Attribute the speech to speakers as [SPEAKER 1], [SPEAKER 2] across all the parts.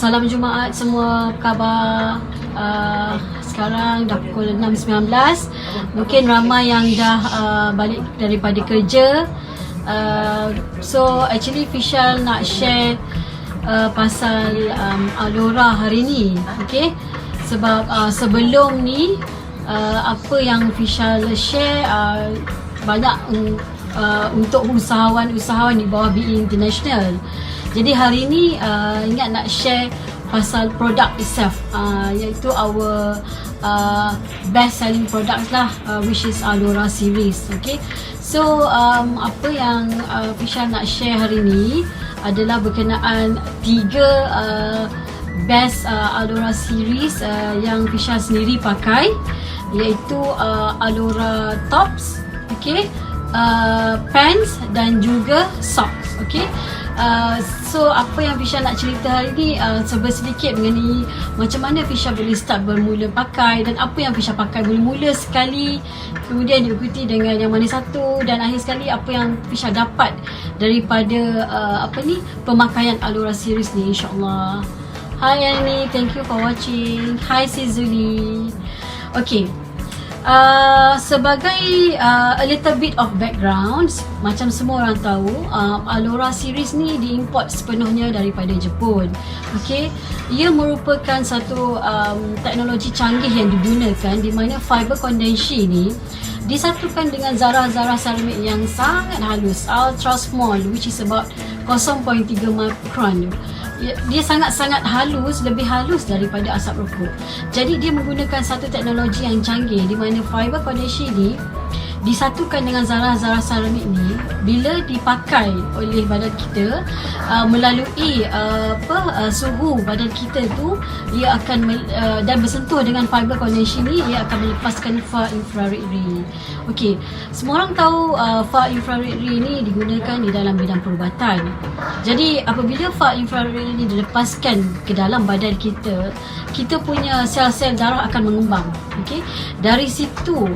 [SPEAKER 1] Salam Jumaat semua, apa khabar? Sekarang dah pukul 6.19. Mungkin ramai yang dah balik daripada kerja. So actually Fishal nak share pasal Alora hari ni. Okay? Sebab sebelum ni apa yang Fishal share banyak untuk usahawan-usahawan di bawah BE International. Jadi hari ni ingat nak share pasal produk itself, iaitu our best selling products lah, which is Alora series. Okay, so apa yang Fishal nak share hari ni adalah berkenaan 3 best Alora series yang Fishal sendiri pakai, iaitu Alora tops, okay, pants dan juga socks. Okay, so apa yang Fishal nak cerita hari ni sedikit mengenai macam mana Fishal boleh start bermula pakai dan apa yang Fishal pakai mula-mula sekali, kemudian diikuti dengan yang mana satu, dan akhir sekali apa yang Fishal dapat daripada pemakaian Alora series ni, insyaAllah. Hi Annie, thank you for watching. Hi Sizuli. Okay, sebagai a little bit of background, macam semua orang tahu, Alora series ni diimport sepenuhnya daripada Jepun. Okay, ia merupakan satu teknologi canggih yang digunakan, di mana fiber kondensi ni disatukan dengan zarah-zarah seramik yang sangat halus, ultra small, which is about 0.3 micron. Dia sangat-sangat halus, lebih halus daripada asap rokok. Jadi dia menggunakan satu teknologi yang canggih, di mana fiber kondensi ni disatukan dengan zarah-zarah seramik ni. Bila dipakai oleh badan kita melalui suhu badan kita tu, ia akan dan bersentuh dengan fiber kondensi ni, ia akan melepaskan far infrared ray. Okey, semua orang tahu far infrared ray ni digunakan di dalam bidang perubatan. Jadi apabila far infrared ray ni dilepaskan ke dalam badan kita, kita punya sel-sel darah akan mengembang. Okey, dari situ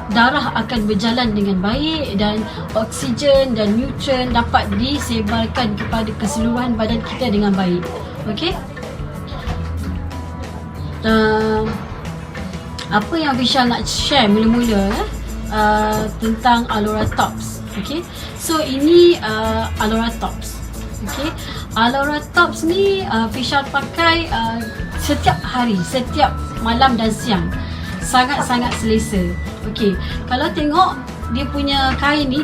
[SPEAKER 1] darah akan berjalan dengan baik dan oksigen dan nutrien dapat disebarkan kepada keseluruhan badan kita dengan baik. Okey, apa yang Fishal nak share mula-mula tentang Alora tops. Okey, so ini Alora tops. Okey, Alora tops ni Fishal pakai setiap hari, setiap malam dan siang. Sangat-sangat selesa. Okey, kalau tengok dia punya kain ni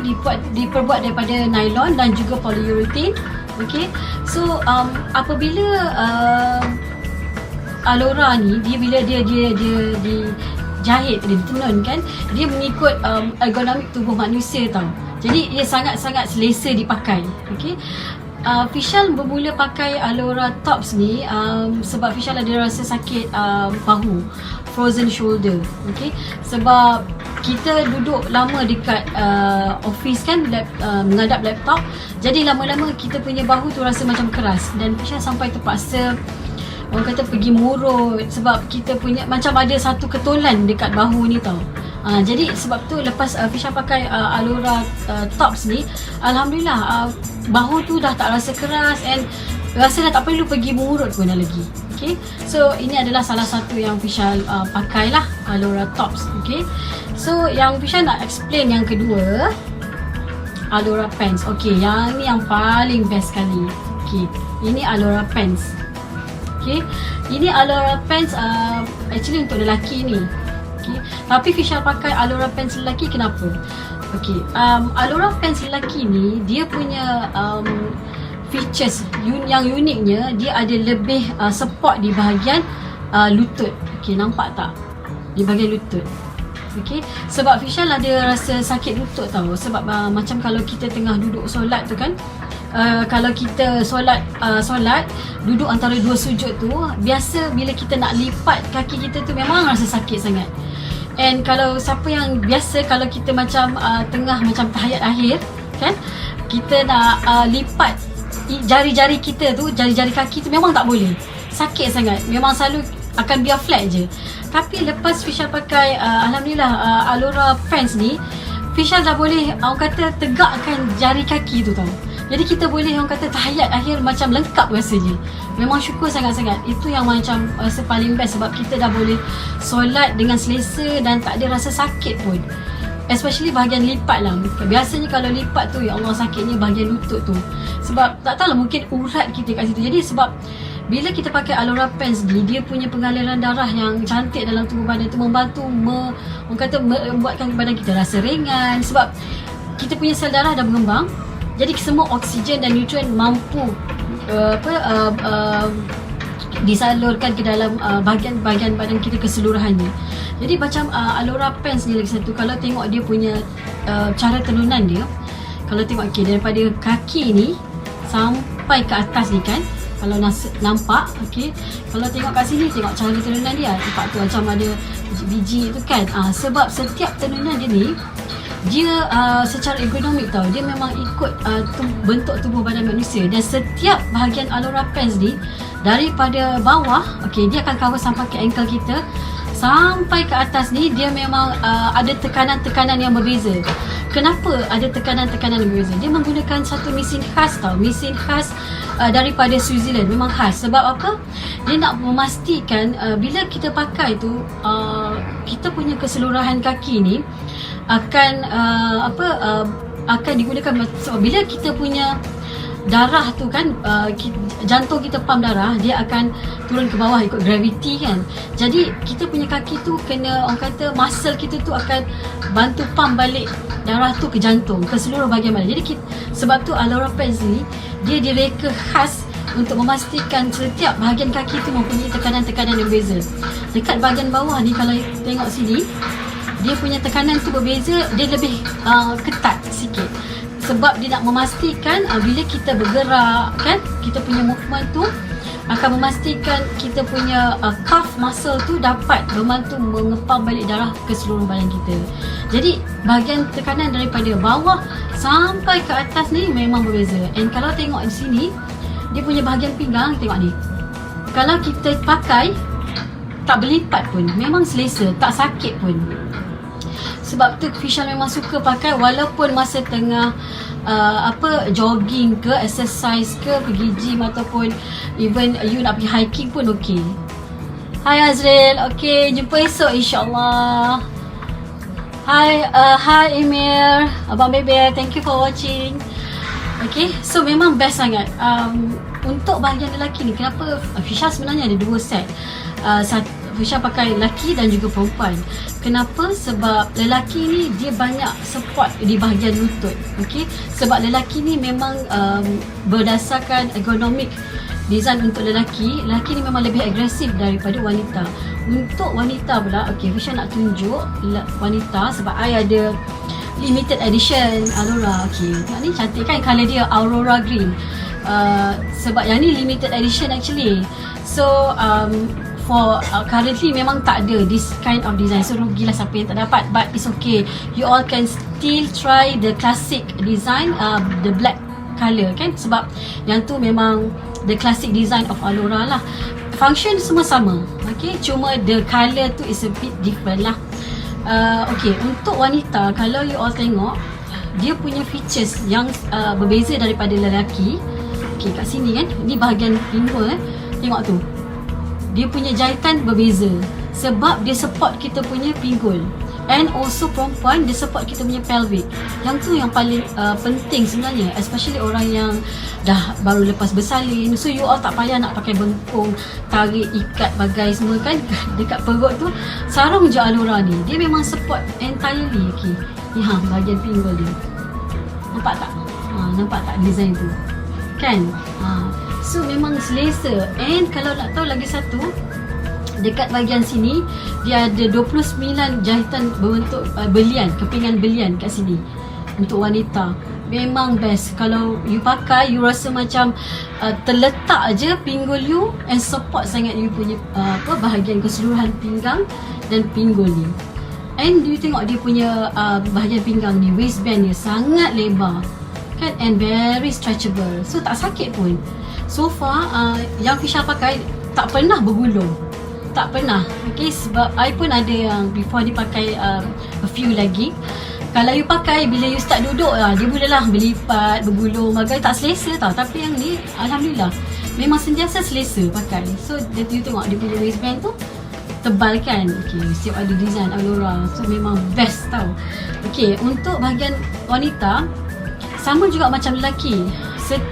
[SPEAKER 1] diperbuat daripada nylon dan juga polyurethane. Okey, so apabila Alora ni bila dia dijahit, dia ditenun kan, dia mengikut ergonomik tubuh manusia tau. Jadi ia sangat-sangat selesa dipakai. Okey, Fishal bermula pakai Alora tops ni sebab Fishal ada rasa sakit bahu, frozen shoulder. Okay, sebab kita duduk lama dekat office kan, menghadap laptop, jadi lama-lama kita punya bahu tu rasa macam keras, dan Fishal sampai terpaksa orang kata pergi murut, sebab kita punya macam ada satu ketolan dekat bahu ni tau. Jadi sebab tu lepas Fishal pakai Alora tops ni, alhamdulillah bahu tu dah tak rasa keras, and rasa dah tak perlu pergi mengurut pun dah lagi. Okay, so ini adalah salah satu yang Fishal pakai lah, Alora tops. Okay, so yang Fishal nak explain yang kedua, Alora pants. Okay, yang ni yang paling best sekali. Okay, ini Alora pants. Okay, ini Alora pants actually untuk lelaki ni. Okay, tapi Fishal pakai Alora pants lelaki kenapa? Okay, Alora pants lelaki ni dia punya features yang uniknya, dia ada lebih support di bahagian lutut. Okay, nampak tak? Di bahagian lutut. Okay, sebab Fishal ada rasa sakit lutut tau. Sebab macam kalau kita tengah duduk solat tu kan, kalau kita solat duduk antara dua sujud tu, biasa bila kita nak lipat kaki kita tu memang rasa sakit sangat. And kalau siapa yang biasa, kalau kita macam tengah macam tahiyat akhir kan, kita nak lipat jari-jari kita tu, jari-jari kaki tu memang tak boleh, sakit sangat, memang selalu akan biar flat je. Tapi lepas Fishal pakai alhamdulillah Alora pants ni, Fishal dah boleh orang kata tegakkan jari kaki tu tau. Jadi kita boleh orang kata tahiyat akhir macam lengkap rasanya. Memang syukur sangat-sangat. Itu yang macam rasa paling best sebab kita dah boleh solat dengan selesa dan tak ada rasa sakit pun. Especially bahagian lipat lah. Biasanya kalau lipat tu, ya Allah sakitnya bahagian lutut tu. Sebab tak tahulah mungkin urat kita kat situ. Jadi sebab bila kita pakai Alora Pants ni, dia punya pengaliran darah yang cantik dalam tubuh badan tu membantu orang kata membuatkan badan kita rasa ringan. Sebab kita punya sel darah dah berkembang. Jadi semua oksigen dan nutrien mampu disalurkan ke dalam bahagian-bahagian badan kita keseluruhannya. Jadi macam Alora Pants ni lagi satu, kalau tengok dia punya cara tenunan dia, kalau tengok daripada kaki ni sampai ke atas ni kan, kalau nampak kalau tengok kat sini, tengok cara tenunan dia, nampak tu macam ada biji tu kan. Sebab setiap tenunan dia ni, dia secara ergonomik tau, dia memang ikut bentuk tubuh badan manusia. Dan setiap bahagian Alora Pants ni, daripada bawah dia akan cover sampai ke ankle kita, sampai ke atas ni dia memang ada tekanan-tekanan yang berbeza. Kenapa ada tekanan-tekanan yang berbeza? Dia menggunakan satu mesin khas tau, mesin khas daripada Switzerland. Memang khas. Sebab apa? Dia nak memastikan bila kita pakai tu, kita punya keseluruhan kaki ni akan akan digunakan. Sebab bila kita punya darah tu kan, jantung kita pump darah, dia akan turun ke bawah ikut gravity kan. Jadi kita punya kaki tu kena, orang kata muscle kita tu akan bantu pump balik darah tu ke jantung, ke seluruh bahagian badan. Jadi sebab tu Alora Pants ni dia direka khas untuk memastikan setiap bahagian kaki tu mempunyai tekanan-tekanan yang berbeza. Dekat bahagian bawah ni kalau tengok sini, dia punya tekanan tu berbeza, dia lebih ketat sikit. Sebab dia nak memastikan bila kita bergerak kan, kita punya movement tu akan memastikan kita punya calf muscle tu dapat membantu mengepam balik darah ke seluruh badan kita. Jadi bahagian tekanan daripada bawah sampai ke atas ni memang berbeza. And kalau tengok di sini, dia punya bahagian pinggang, tengok ni, kalau kita pakai tak berlipat pun, memang selesa, tak sakit pun. Sebab tu Fisyal memang suka pakai walaupun masa tengah jogging ke, exercise ke, pergi gym ataupun even you nak pergi hiking pun okey. Hai Azril, okey, jumpa esok insyaAllah. Hi Emir, Abang Bebe, thank you for watching. Okay, so memang best sangat. Untuk bahagian lelaki ni, kenapa Fisyal sebenarnya ada dua set. Fisyal pakai lelaki dan juga perempuan. Kenapa? Sebab lelaki ni dia banyak support di bahagian lutut. Okay? Sebab lelaki ni memang berdasarkan ergonomik design untuk lelaki ni memang lebih agresif daripada wanita. Untuk wanita pula, okay, Fisyal nak tunjuk wanita sebab I ada limited edition Alora. Okay, tengok ni cantik kan, colour dia Aurora Green. Sebab yang ni limited edition actually. So for currently memang tak ada this kind of design, so rugilah siapa yang tak dapat, but it's okay, you all can still try the classic design, the black colour kan, sebab yang tu memang the classic design of Alora lah. Function semua sama, okay, cuma the colour tu is a bit different lah. Okay, untuk wanita, kalau you all tengok, dia punya features yang berbeza daripada lelaki. Okay, kat sini kan, ni bahagian pinggul tengok tu, dia punya jahitan berbeza sebab dia support kita punya pinggul. And also perempuan, dia support kita punya pelvic. Yang tu yang paling penting sebenarnya, especially orang yang dah baru lepas bersalin. So you all tak payah nak pakai bengkung, tarik, ikat bagai semua kan dekat perut tu. Sarung je Alora ni, dia memang support entirely. Okay, ni bahagian pinggul dia, nampak tak? Nampak tak design tu kan? So memang selesa. And kalau nak tahu lagi satu, dekat bahagian sini dia ada 29 jahitan berbentuk belian, kepingan belian kat sini untuk wanita. Memang best. Kalau you pakai, you rasa macam terletak je pinggul you and support sangat you punya bahagian keseluruhan pinggang dan pinggul ni. And you tengok dia punya bahagian pinggang ni, waistband dia sangat lebar kan, and very stretchable, so tak sakit pun. So far yang Fisyal pakai tak pernah bergulung, tak pernah. Okay, sebab I pun ada yang before dia pakai a few lagi, Kalau you pakai, bila you start duduk dia mulalah berlipat, bergulung, bagai tak selesa tau. Tapi yang ni alhamdulillah memang sentiasa selesa pakai. So you tengok dia punya waistband tu tebal kan. Okay, siap ada design Alora. So memang best tau. Okay, untuk bahagian wanita sama juga macam lelaki.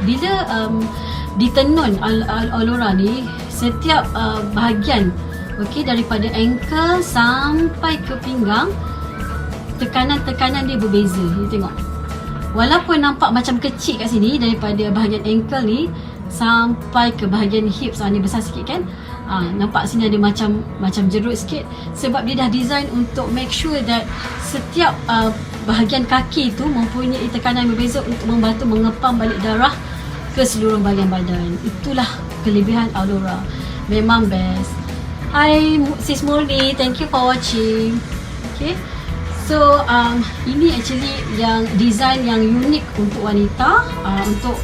[SPEAKER 1] Bila ditenun Alora ni, setiap bahagian daripada ankle sampai ke pinggang, tekanan-tekanan dia berbeza. You tengok, walaupun nampak macam kecil kat sini, daripada bahagian ankle ni sampai ke bahagian hips ni besar sikit kan. Nampak sini ada macam jerut sikit, sebab dia dah design untuk make sure that setiap bahagian kaki tu mempunyai tekanan berbeza untuk membantu mengepam balik darah ke seluruh bahagian badan. Itulah kelebihan Alora. Memang best. Hi Sis Murni, thank you for watching. Okay, so ini actually yang design yang unik untuk wanita, untuk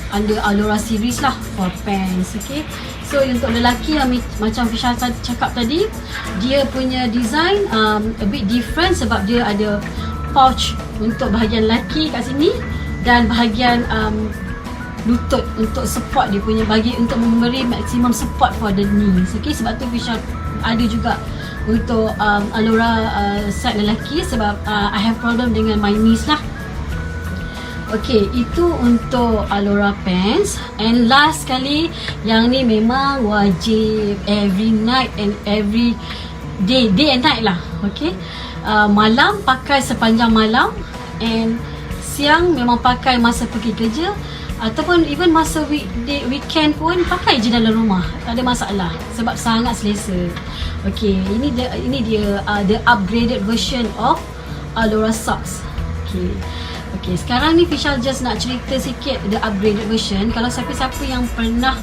[SPEAKER 1] under Alora series lah for pants. Okay, so untuk lelaki yang macam Fisha cakap tadi, dia punya design a bit different sebab dia ada pouch untuk bahagian lelaki kat sini dan bahagian lutut untuk support dia punya, bagi untuk memberi maximum support for the knees. Okay, sebab tu Fisha ada juga untuk Alora set lelaki sebab I have problem dengan my knees lah. Okay, itu untuk Alora pants. And last sekali, yang ni memang wajib every night and every day and night lah. Okay, malam pakai sepanjang malam, and siang memang pakai masa pergi kerja, ataupun even masa weekend pun pakai je dalam rumah, tak ada masalah sebab sangat selesa. Okay, ini dia the upgraded version of Alora socks. Okay, sekarang ni Fisha just nak cerita sikit the upgraded version. Kalau siapa-siapa yang pernah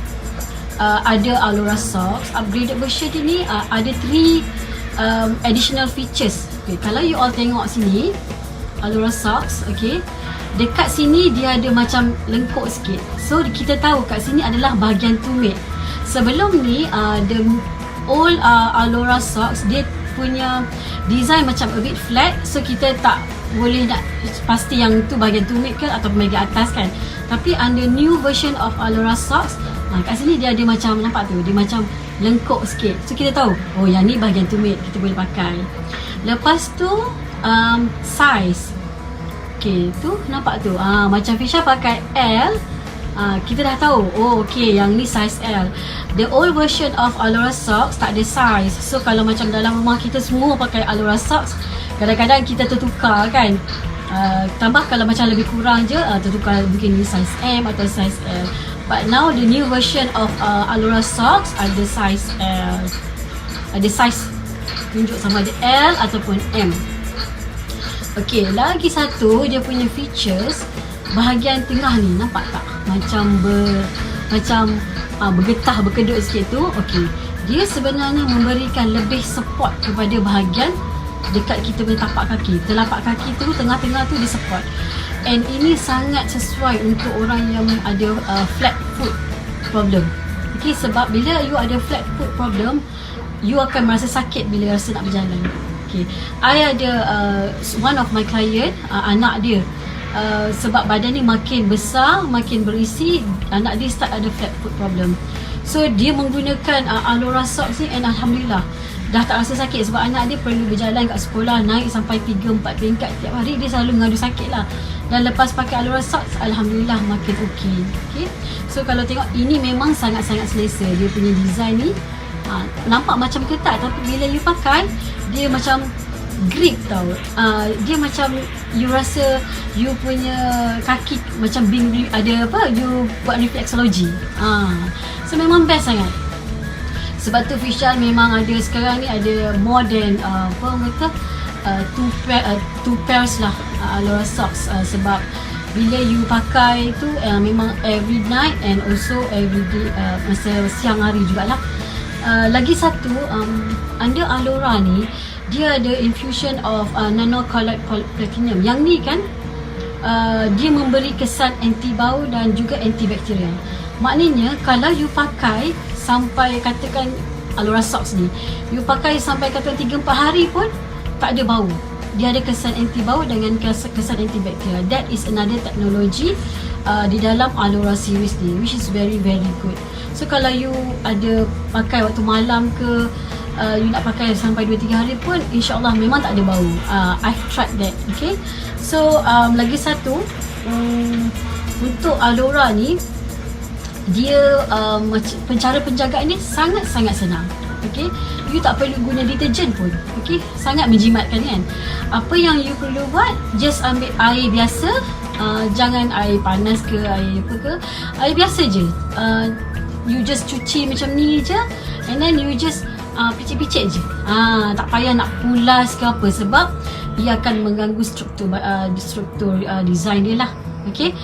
[SPEAKER 1] ada Alora socks, upgraded version ni ada 3 additional features. Okay, kalau you all tengok sini Alora socks, okay, dekat sini dia ada macam lengkuk sikit. So kita tahu kat sini adalah bahagian tumit. Sebelum ni the old Alora socks, dia punya design macam a bit flat, so kita tak boleh nak pasti yang tu bahagian tumit ke atau bahagian atas kan. Tapi under new version of Alora socks, kat sini dia ada macam, nampak tu, dia macam lengkuk sikit. So kita tahu, oh yang ni bahagian tumit, kita boleh pakai. Lepas tu size. Okay, tu nampak tu, macam Fisha pakai L, kita dah tahu, oh okay, yang ni size L. The old version of Alora socks tak ada size. So kalau macam dalam rumah kita semua pakai Alora socks, kadang-kadang kita tertukar kan. Tambah kalau macam lebih kurang je, tertukar mungkin ni size M atau size L. But now the new version of Alora socks ada size L. Ada size tunjuk sama ada L ataupun M. Okay, lagi satu dia punya features bahagian tengah ni, nampak tak? Macam bergetah, berkedut sikit tu. Okay, dia sebenarnya memberikan lebih support kepada bahagian dekat kita punya tapak kaki. Telapak kaki tu, tengah-tengah tu dia support. And ini sangat sesuai untuk orang yang ada flat foot problem. Okay, sebab bila you ada flat foot problem, you akan merasa sakit bila rasa nak berjalan. Okay, I ada one of my client, anak dia sebab badan ni makin besar, makin berisi, anak dia start ada flat foot problem. So dia menggunakan Alora socks ni, and alhamdulillah dah tak rasa sakit. Sebab anak dia perlu berjalan kat sekolah, naik sampai 3-4 tingkat tiap hari, dia selalu mengadu sakit lah. Dan lepas pakai Alora socks, alhamdulillah makin okey. Okay, so kalau tengok, ini memang sangat-sangat selesa. Dia punya design ni nampak macam ketat, tapi bila you pakai, dia macam grip tau. Dia macam you rasa you punya kaki macam ada apa, you buat reflexology. So memang best sangat. Sebab tu Fisha memang ada sekarang ni ada more than two pairs lah Alora socks. Sebab bila you pakai tu memang every night and also every day, masa siang hari jugalah. Lagi satu, under Alora ni dia ada infusion of nano colored platinum. Yang ni kan dia memberi kesan anti bau dan juga antibakterial. Maknanya kalau you pakai sampai katakan Alora socks ni, you pakai sampai katakan 3-4 hari pun tak ada bau. dia ada kesan anti bau dengan kesan antibakteria. That is another technology di dalam Alora series ni, which is very very good. So kalau you ada pakai waktu malam ke, you nak pakai sampai 2-3 hari pun, insyaAllah memang tak ada bau. I've tried that. Okay, so lagi satu, untuk Alora ni, dia cara penjagaan ni sangat-sangat senang. Okay, you tak perlu guna deterjen pun. Okay, sangat menjimatkan kan. Apa yang you perlu buat, just ambil air biasa, jangan air panas ke, air apa ke, air biasa je. You just cuci macam ni je, and then you just picit-picit je. Tak payah nak pulas ke apa, sebab ia akan mengganggu struktur design dia lah. Okay,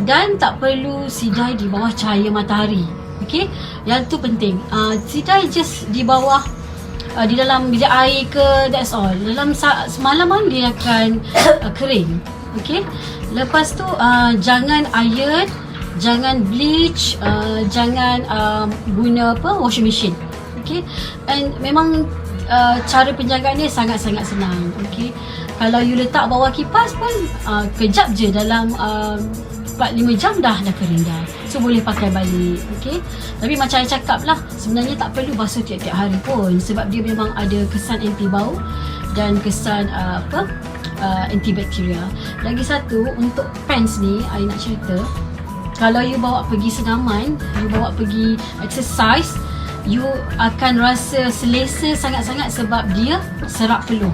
[SPEAKER 1] dan tak perlu sidai di bawah cahaya matahari. Okay, yang tu penting. Sidai just di bawah, di dalam bilik air ke, that's all. Dalam semalaman dia akan kering. Okay, lepas tu jangan iron, jangan bleach, jangan guna washing machine. Okay, and memang cara penjagaan ni sangat-sangat senang. Okay, kalau you letak bawah kipas pun kejap je, dalam 4-5 jam dah kering dah. So boleh pakai balik. Okay, tapi macam saya cakap lah, sebenarnya tak perlu basuh tiap-tiap hari pun, sebab dia memang ada kesan anti bau dan kesan antibakteria. Lagi satu, untuk pants ni, I nak cerita, kalau you bawa pergi senaman, you bawa pergi exercise, you akan rasa selesa sangat-sangat sebab dia serap peluh.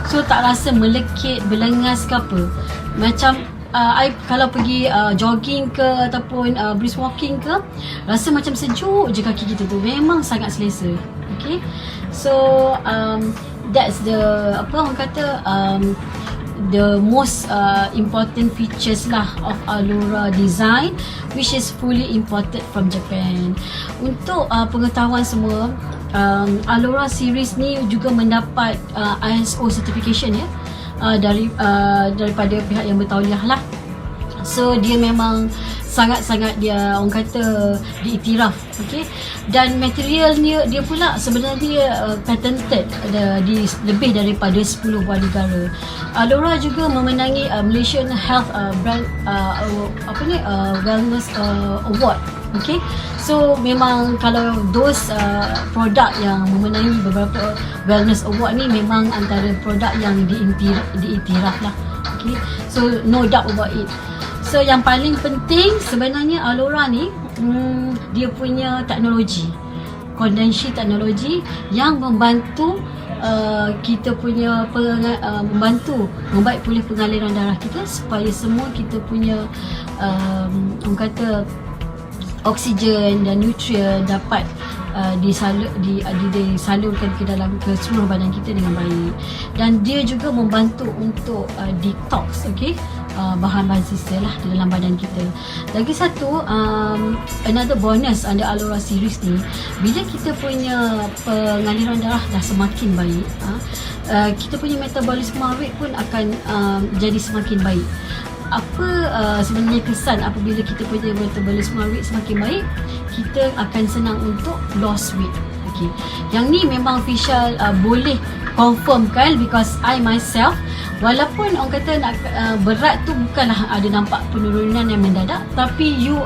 [SPEAKER 1] So tak rasa melekit, berlengas ke apa. Macam I kalau pergi jogging ke ataupun brisk walking ke, rasa macam sejuk je kaki kita tu. Memang sangat selesa. Okay, so that's the orang kata the most important features lah of Alora design, which is fully imported from Japan. Untuk pengetahuan semua, Alora series ni juga mendapat ISO certification ya, daripada pihak yang bertauliah lah. So dia memang sangat-sangat, dia orang kata diiktiraf. Okay, dan materialnya dia pula sebenarnya patented di lebih daripada 10 buah negara. Alora juga memenangi Malaysian Health Brand Wellness Award. Okay, so memang kalau those produk yang memenangi beberapa wellness award ni, memang antara produk yang diiktiraf lah. Okay, so no doubt about it. So yang paling penting sebenarnya Alora ni, dia punya teknologi, kondensi teknologi yang membantu kita punya membantu membaik pulih pengaliran darah kita, supaya semua kita punya orang kata oksigen dan nutrien dapat disalurkan ke seluruh badan kita dengan baik. Dan dia juga membantu untuk detox, okay, bahan-bahan sisa lah di dalam badan kita. Lagi satu, another bonus under Alora series ni, bila kita punya pengaliran darah dah semakin baik, kita punya metabolisme rate pun akan jadi semakin baik. Apa sebenarnya kesan apabila kita punya metabolisme rate semakin baik? Kita akan senang untuk lost weight. Okay, yang ni memang official boleh confirmkan, because I myself, walaupun orang kata nak berat tu bukanlah ada nampak penurunan yang mendadak, tapi you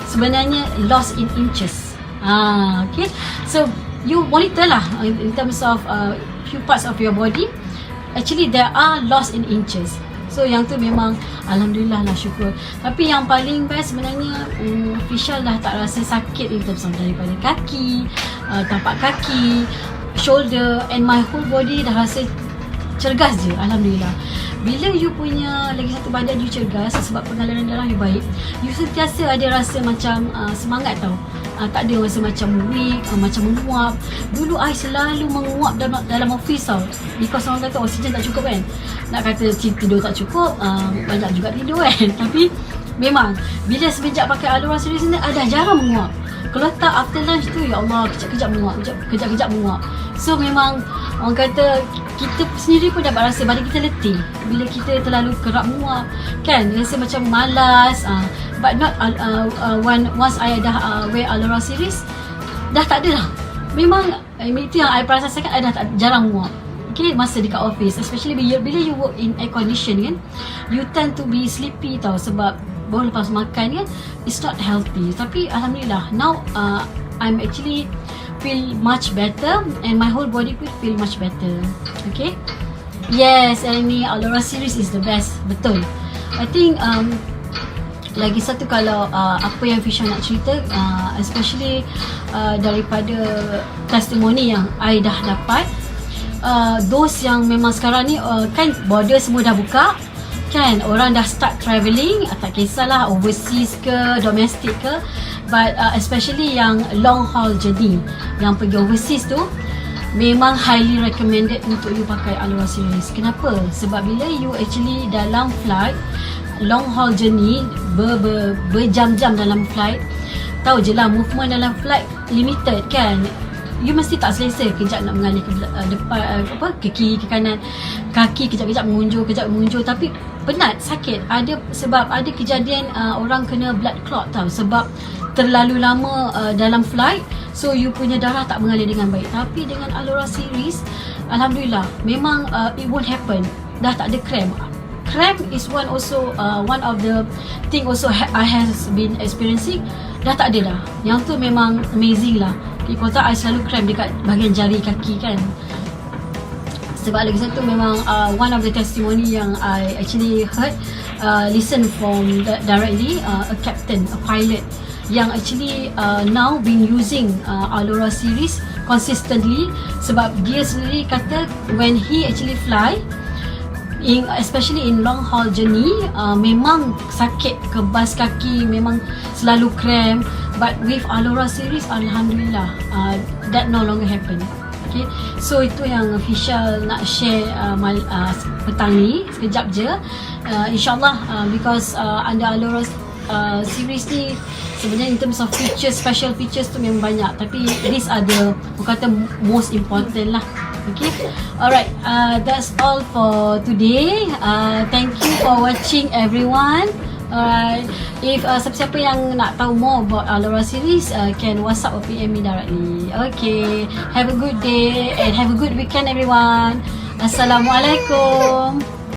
[SPEAKER 1] sebenarnya lost in inches. Okay, so you monitor lah in terms of few parts of your body, actually there are lost in inches. So yang tu memang alhamdulillah lah, syukur. Tapi yang paling best sebenarnya, official dah tak rasa sakit in terms of daripada kaki, tapak kaki, shoulder, and my whole body dah rasa cergas je, alhamdulillah. Bila you punya lagi satu badan you cergas sebab pengaliran darah you baik, you sentiasa ada rasa macam semangat tau. Tak ada rasa macam weak, macam menguap. Dulu I selalu menguap dalam office tau, because orang kata oksigen tak cukup kan. Nak kata tidur tak cukup, banyak juga tidur kan. Tapi memang bila semenjak pakai Alora series ni, dah jarang menguap. Kalau tak after lunch tu, ya Allah, kejap-kejap menguap, kejap-kejap menguap. So memang orang kata kita sendiri pun dapat rasa badan kita letih bila kita terlalu kerap menguap kan, rasa macam malas. But not once I dah wear Alora series, dah tak ada lah. Memang itu yang I perasan sangat, I dah jarang menguap. Okay, masa dekat office, especially bila you work in air condition kan, you tend to be sleepy tau, sebab baru lepas makan kan, it's not healthy. Tapi alhamdulillah, now I'm actually feel much better and my whole body will feel much better. Okay, yes, and ni Alora series is the best, betul. I think lagi satu, kalau apa yang Fisha nak cerita, especially daripada testimoni yang I dah dapat, those yang memang sekarang ni kan border semua dah buka kan, orang dah start travelling, tak kisahlah overseas ke domestic ke, but especially yang long haul journey, yang pergi overseas tu, memang highly recommended untuk you pakai Alora series. Kenapa? Sebab bila you actually dalam flight long haul journey, berjam-jam dalam flight, tahu je lah movement dalam flight limited kan, you mesti tak selesa, kejap nak mengalih ke depan, ke kiri, ke kanan, kaki kejap-kejap mengunjur, tapi penat, sakit. Sebab ada kejadian orang kena blood clot tau, sebab terlalu lama dalam flight, so you punya darah tak mengalir dengan baik. Tapi dengan Alora series, alhamdulillah, memang it won't happen, dah tak ada cramp. Cramp is one of the thing also I has been experiencing, dah tak ada dah. Yang tu memang amazing lah. Kalau tak, I selalu cramp dekat bahagian jari kaki kan. Sebab lagi satu, memang one of the testimony yang I actually heard, listen from directly, a captain, a pilot, yang actually now been using Alora series consistently. Sebab dia sendiri kata when he actually fly, especially in long haul journey, memang sakit kebas kaki, memang selalu cramp, but with Alora series, alhamdulillah, that no longer happen. Okay, so itu yang Fisha nak share petang ni, sekejap je. InsyaAllah, because under Alora series ni, sebenarnya in terms of features, special features tu memang banyak, tapi these are the, kata, most important lah. Okay, alright, that's all for today. Thank you for watching everyone. Alright, if siapa-siapa yang nak tahu more about Alora series, can WhatsApp or PM me directly. Okay, have a good day and have a good weekend everyone. Assalamualaikum.